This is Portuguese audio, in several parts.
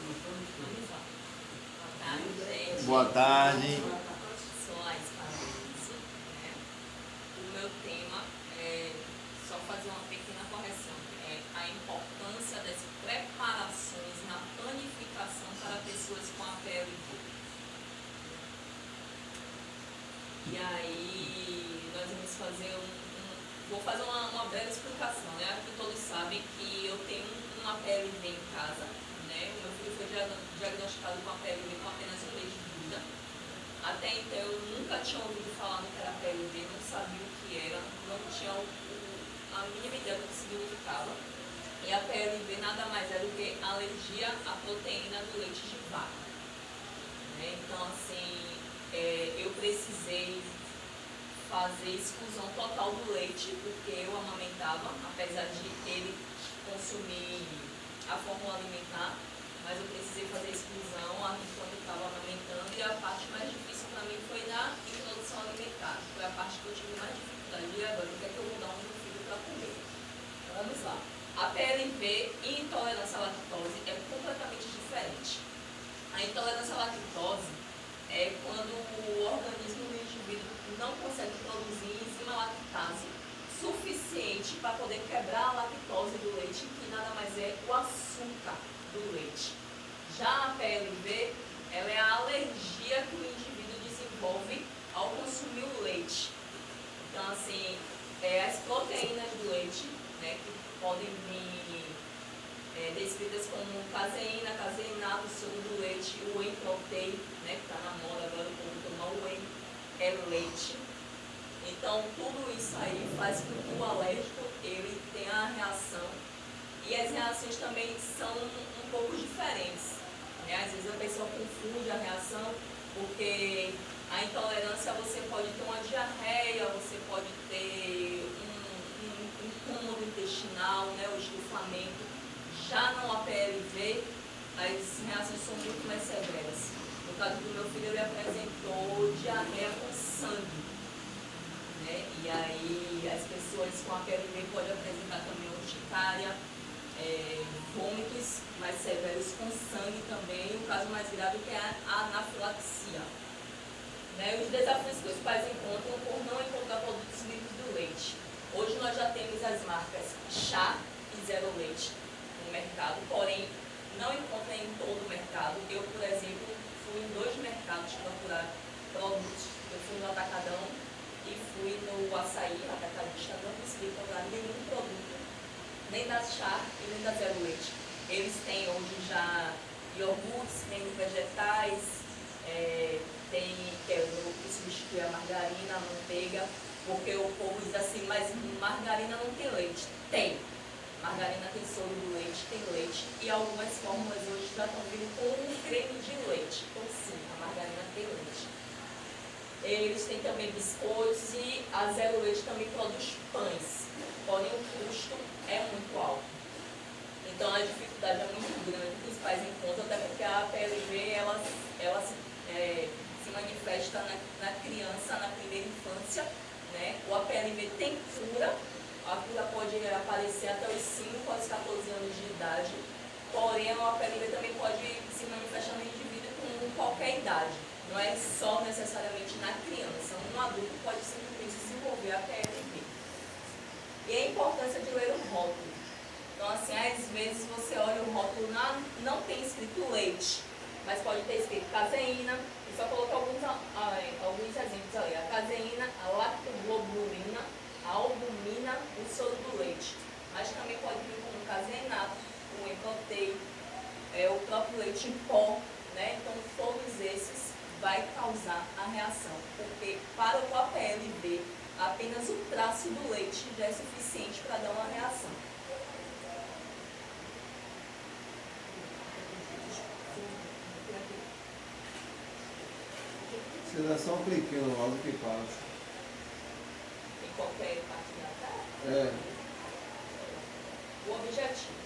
Vamos lá. Boa tarde, gente. Boa tarde. Sou a Paraíso, né? O meu tema é só fazer uma pequena correção. É a importância das preparações na planificação para pessoas com APLD. E aí nós vamos fazer vou fazer uma breve explicação, né? Aqui todos sabem que eu tenho uma PLV em casa, né? O meu filho foi diagnosticado com a PLV com apenas um mês de vida. Até então eu nunca tinha ouvido falar no que era PLV, não sabia o que era, não tinha a mínima ideia do que significava. E a PLV nada mais é do que alergia à proteína do leite de vaca, né? Então, assim, eu precisei fazer exclusão total do leite, porque eu amamentava, apesar de ele consumir a fórmula alimentar, mas eu precisei fazer exclusão enquanto eu estava amamentando, e a parte mais difícil para mim foi na introdução alimentar, foi a parte que eu tive mais dificuldade. E agora, o que é que eu vou dar ao meu filho para comer? Então, vamos lá. A PLV e intolerância à lactose é completamente diferente. A intolerância à lactose é quando o organismo do indivíduo não consegue produzir enzima lactase suficiente para poder quebrar a lactose do leite, que nada mais é o açúcar do leite. Já a PLV, ela é a alergia que o indivíduo desenvolve ao consumir o leite. Então, assim, as proteínas do leite, né, que podem vir descritas como caseína, caseinato, soro do leite, o whey protein, né, que está na moda agora, o povo toma whey, é leite. Então, tudo isso aí faz com que o alérgico ele tenha a reação, e as reações também são um pouco diferentes, né? Às vezes a pessoa confunde a reação, porque a intolerância você pode ter uma diarreia, você pode ter um incômodo intestinal, né, o estufamento. Já no APLV, as reações são muito mais severas. No caso do meu filho, ele apresentou diarreia com sangue, né? E aí as pessoas com APLV podem apresentar também urticária, vômitos mais severos com sangue também, e o caso mais grave que é a anafilaxia. Né? Os desafios que os pais encontram por não encontrar produtos livres do leite. Hoje nós já temos as marcas Chá e Zero Leite no mercado, porém não encontra em todo o mercado. Eu, por exemplo, fui em 2 mercados procurar produtos. Eu fui no Atacadão e fui no Açaí, atacadista, não consegui encontrar nenhum produto, nem da Chá e nem da Zero Leite. Eles têm hoje já iogurtes, tem vegetais, tem que é o que substitui a margarina, a manteiga, porque o povo diz assim, mas margarina não tem leite. Tem. Margarina tem soro do leite, tem leite, e algumas fórmulas hoje já estão vindo com um creme de leite. Então sim, a margarina tem leite. Eles têm também biscoitos, e a Zero Leite também produz pães, porém o custo é muito alto. Então a dificuldade é muito grande que os pais encontram, até porque a PLV ela se manifesta na criança, na primeira infância, né? O APLV tem cura. A cura pode aparecer até os 5 aos 14 anos de idade, porém o APLV também pode se manifestar no indivíduo com qualquer idade, não é só necessariamente na criança. Um adulto pode simplesmente desenvolver a PLV. E a importância de ler o rótulo. Então, assim, às vezes você olha o rótulo, não tem escrito leite, mas pode ter escrito caseína. Eu só coloquei alguns exemplos ali. A caseína, a lactoglobulina, a albumina, o soro do leite. Mas também pode vir como caseinato, o whey protein, o próprio leite em pó, né? Então, todos esses vai causar a reação, porque para o APLV, apenas o traço do leite já é suficiente para dar uma reação. Você dá só um cliquinho no mouse que passa. Em qualquer parte da tela? O objetivo.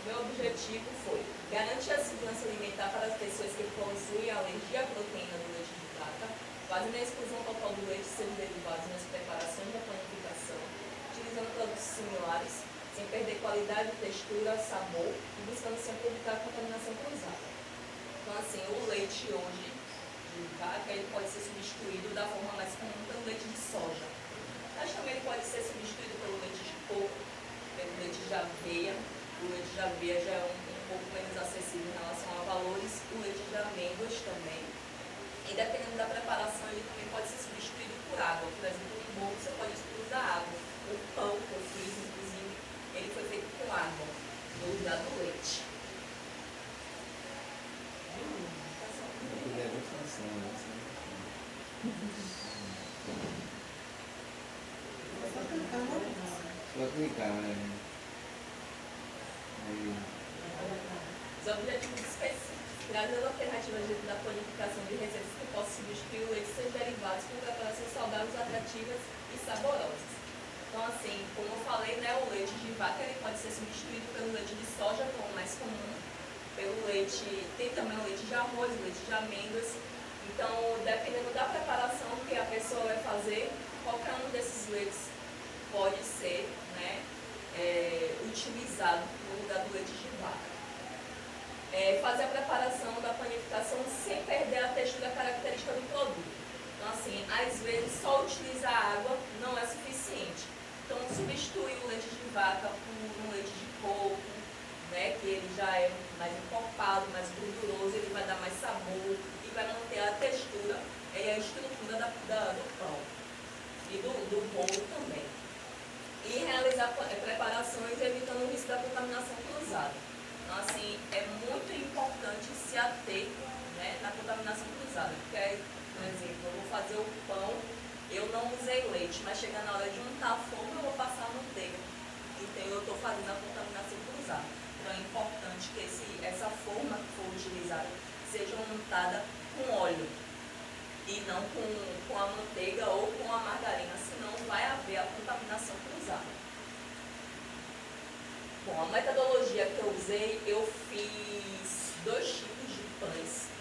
Meu objetivo foi garantir a segurança alimentar para as pessoas que possuem alergia à proteína do leite de vaca, fazendo a exclusão total do leite e seus derivados nas preparações da panificação, utilizando produtos similares, sem perder qualidade, textura, sabor, e buscando sempre evitar a contaminação cruzada. assim, o leite hoje de vaca, ele pode ser substituído da forma mais comum pelo leite de soja. Mas também ele pode ser substituído pelo leite de coco, pelo leite de aveia. O leite de aveia já é um pouco menos acessível em relação a valores. O leite de amêndoas também. E dependendo da preparação, ele também pode ser substituído por água. Por exemplo, no bolo você pode usar água. O pão que eu fiz, inclusive, ele foi feito com água, no lugar do leite. Só clicar, né? Aí. Os objetivos específicos. Trazer alternativas dentro da planificação de receitas que possam substituir o leite e seus derivados com preparações saudáveis, atrativas e saborosas. Então, assim, como eu falei, né, o leite de vaca ele pode ser substituído pelo leite de soja, como o mais comum, pelo leite, tem também o leite de arroz, o leite de amêndoas. Então, dependendo da preparação que a pessoa vai fazer, qualquer um desses leites pode ser, né, utilizado no lugar do leite de vaca. Fazer a preparação da panificação sem perder a textura característica do produto. Então, assim, às vezes só utilizar água não é suficiente. Então, substituir o leite de vaca por um leite de coco, né, que ele já é mais encorpado, mais gorduroso, ele vai dar mais sabor e vai manter a textura e a estrutura do pão e do bolo também. E realizar preparações evitando o risco da contaminação cruzada. Então, assim, é muito importante se ater, né, na contaminação cruzada. Porque, aí, por exemplo, eu vou fazer o pão, eu não usei leite, mas chega na hora de untar a forma, eu vou passar a manteiga. Então, eu estou fazendo a contaminação cruzada. Então, é importante que essa forma que for utilizada seja untada com óleo e não com a manteiga ou com a margarina, senão vai haver a contaminação cruzada. Bom, a metodologia que eu usei, eu fiz 2 tipos de pães.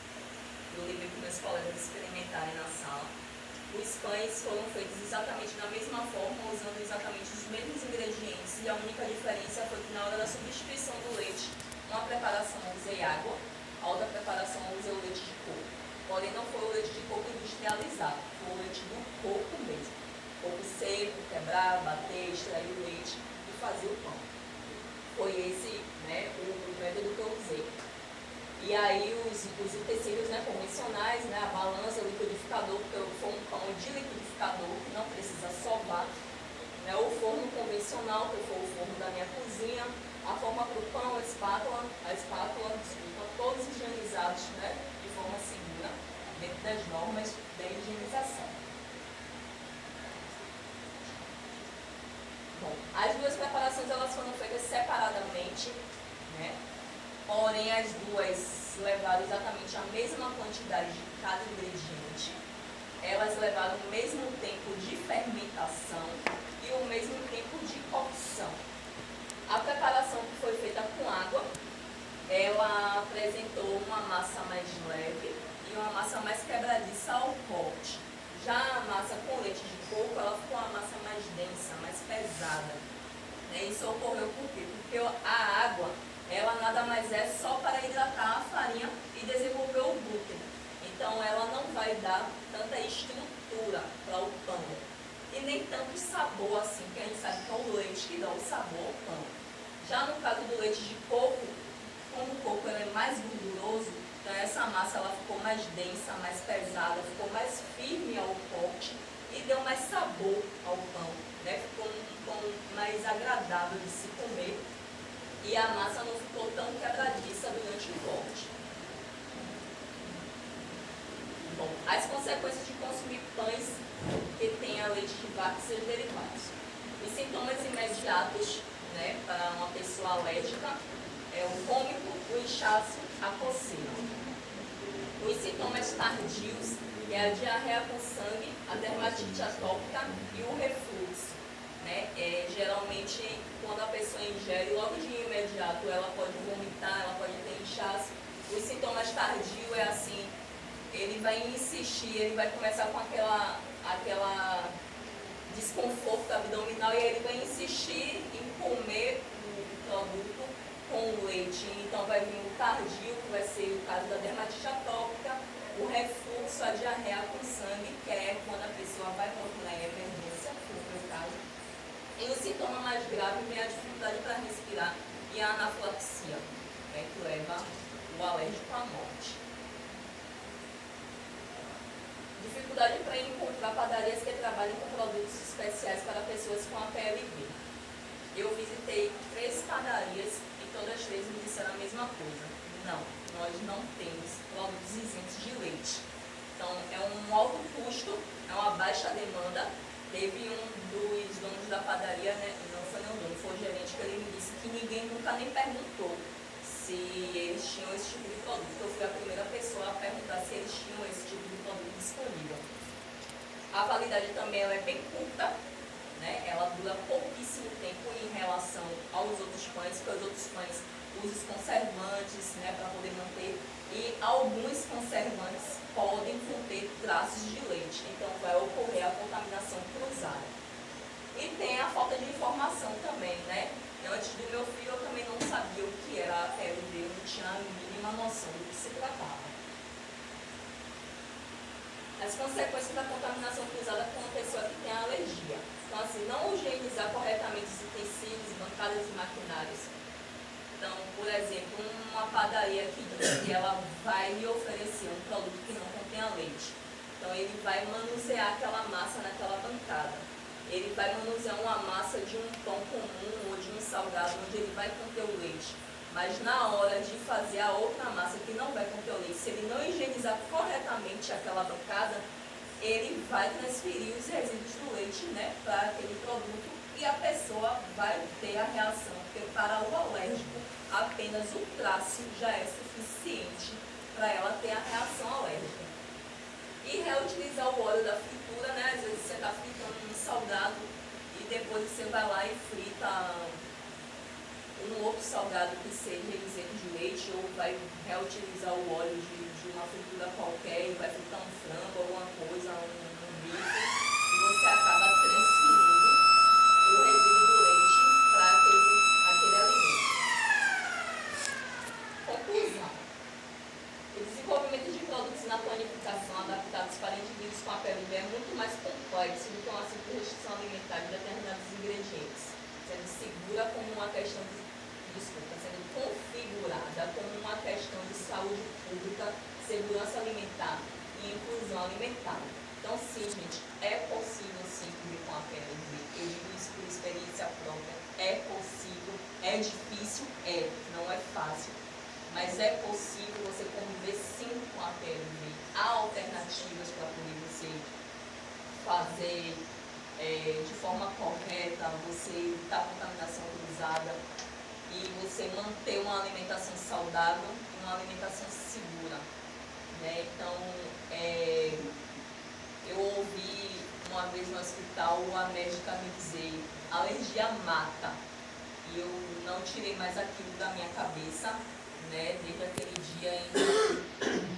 Eu levei para meus colegas experimentarem na sala. Os pães foram feitos exatamente da mesma forma, usando exatamente os mesmos ingredientes, e a única diferença foi que na hora da substituição do leite, uma preparação eu usei água, a outra preparação eu usei o leite de coco. Porém, não foi o leite de coco industrializado, foi o leite do coco mesmo. Coco seco, quebrar, bater, extrair o leite e fazer o pão. Foi esse, né, o método que eu usei. E aí os utensílios, né, convencionais, né, a balança, o liquidificador, porque foi um pão de liquidificador, que não precisa sovar, né, o forno convencional, que foi o forno da minha cozinha, a forma para o pão, a espátula, desculpa, todos higienizados, né, de forma segura, dentro das normas da higienização. Bom, as duas preparações elas foram feitas separadamente, né? Porém, as duas levaram exatamente a mesma quantidade de cada ingrediente. Elas levaram o mesmo tempo de fermentação e o mesmo tempo de cocção. A preparação que foi feita com água, ela apresentou uma massa mais leve e uma massa mais quebradiça ao corte. Já a massa com leite de coco, ela ficou uma massa mais densa, mais pesada. Isso ocorreu por quê? Porque a água, ela nada mais é só para hidratar a farinha e desenvolver o glúten. Então, ela não vai dar tanta estrutura para o pão. E nem tanto sabor assim, porque a gente sabe que é o leite que dá o sabor ao pão. Já no caso do leite de coco, como o coco ele é mais gorduroso, então essa massa ela ficou mais densa, mais pesada, ficou mais firme ao corte e deu mais sabor ao pão, né? Ficou um pão mais agradável de se comer e a massa não ficou tão quebradiça durante o corte. Bom, as consequências de consumir pães que tenha leite de vaca e seus derivados. Os sintomas imediatos, né, para uma pessoa alérgica é o vômito, o inchaço, a coceira. Os sintomas tardios é a diarreia com sangue, a dermatite atópica e o refluxo. Né? Geralmente, quando a pessoa ingere, logo de imediato ela pode vomitar, ela pode ter inchaço. Os sintomas tardios é assim, ele vai insistir, ele vai começar com aquela desconforto abdominal e ele vai insistir em comer o produto com o leite. Então vai vir o tardio, que vai ser o caso da dermatite atópica, o refluxo, a diarreia com sangue, que é quando a pessoa vai procurar em emergência, que foi o caso. E o sintoma mais grave vem a dificuldade para respirar e a anafilaxia, né, que leva o alérgico à morte. Dificuldade para encontrar padarias que trabalhem com produtos especiais para pessoas com a PLV. Eu visitei 3 padarias e todas as 3 me disseram a mesma coisa. Não, nós não temos produtos isentos de leite. Então, é um alto custo, é uma baixa demanda. Teve um dos donos da padaria, né, não foi não dono, foi o gerente, que ele me disse que ninguém nunca nem perguntou se eles tinham esse tipo de produto. Eu fui a primeira pessoa a perguntar se eles tinham esse tipo de produto disponível. A validade também ela é bem curta, né? Ela dura pouquíssimo tempo em relação aos outros pães, porque os outros pães usam conservantes, né, para poder manter, e alguns conservantes podem conter traços de leite, então vai ocorrer a contaminação cruzada. E tem a falta de informação também, né? Antes do meu filho eu também não sabia o que era a PLV, eu não tinha a mínima noção do que se tratava. As consequências da contaminação cruzada com uma pessoa que tem alergia. Então, assim, não higienizar corretamente os utensílios, bancadas e maquinários. Então, por exemplo, uma padaria que diz que ela vai lhe oferecer um produto que não contenha leite. Então, ele vai manusear aquela massa naquela bancada. Ele vai manusear uma massa de um pão comum ou de um salgado, onde ele vai conter o leite. Mas na hora de fazer a outra massa que não vai conter o leite, se ele não higienizar corretamente aquela bancada, ele vai transferir os resíduos do leite, né, para aquele produto e a pessoa vai ter a reação, porque para o alérgico apenas o traço já é suficiente para ela ter a reação alérgica. E reutilizar o óleo da fritura, né, às vezes você está fritando um salgado e depois você vai lá e frita um outro salgado que seja isento de leite, ou vai reutilizar o óleo de uma fritura qualquer e vai fritar um frango, alguma coisa, um bife, e você acaba transferindo o resíduo do leite para aquele alimento. Conclusão. O desenvolvimento de produtos na planificação adaptados para indivíduos com a PLV é muito mais complexo do que uma simples restrição alimentar de determinados ingredientes, sendo segura como uma questão sendo configurada como uma questão de saúde pública, segurança alimentar e inclusão alimentar. Então, sim, gente, é possível sim viver com a PLV. Eu digo isso por experiência própria. É possível, é difícil, não é fácil, mas é possível você conviver sim com a PLV. Há alternativas para poder você fazer de forma correta, você evitar a contaminação cruzada e você manter uma alimentação saudável e uma alimentação segura, né? Então, eu ouvi uma vez no hospital a médica me dizer: alergia mata. E eu não tirei mais aquilo da minha cabeça, né? Desde aquele dia ainda,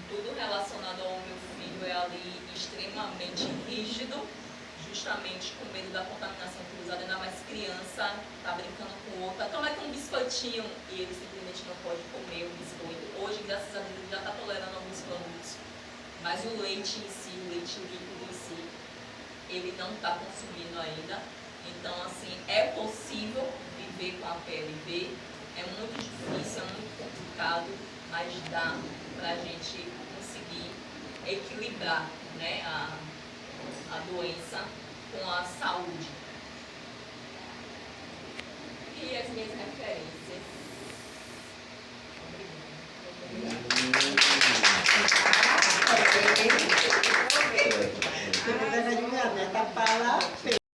tudo relacionado ao meu filho é ali extremamente rígido, justamente com medo da contaminação cruzada, ainda mais criança, tá brincando com outra, toma aqui um biscoitinho e ele simplesmente não pode comer o biscoito. Hoje, graças a Deus, ele já está tolerando alguns produtos, mas o leite em si, o leite líquido em si, ele não está consumindo ainda. Então, assim, é possível viver com a PLV, é muito difícil, é muito complicado, mas dá para a gente conseguir equilibrar, né, a doença com a saúde. E as minhas referências.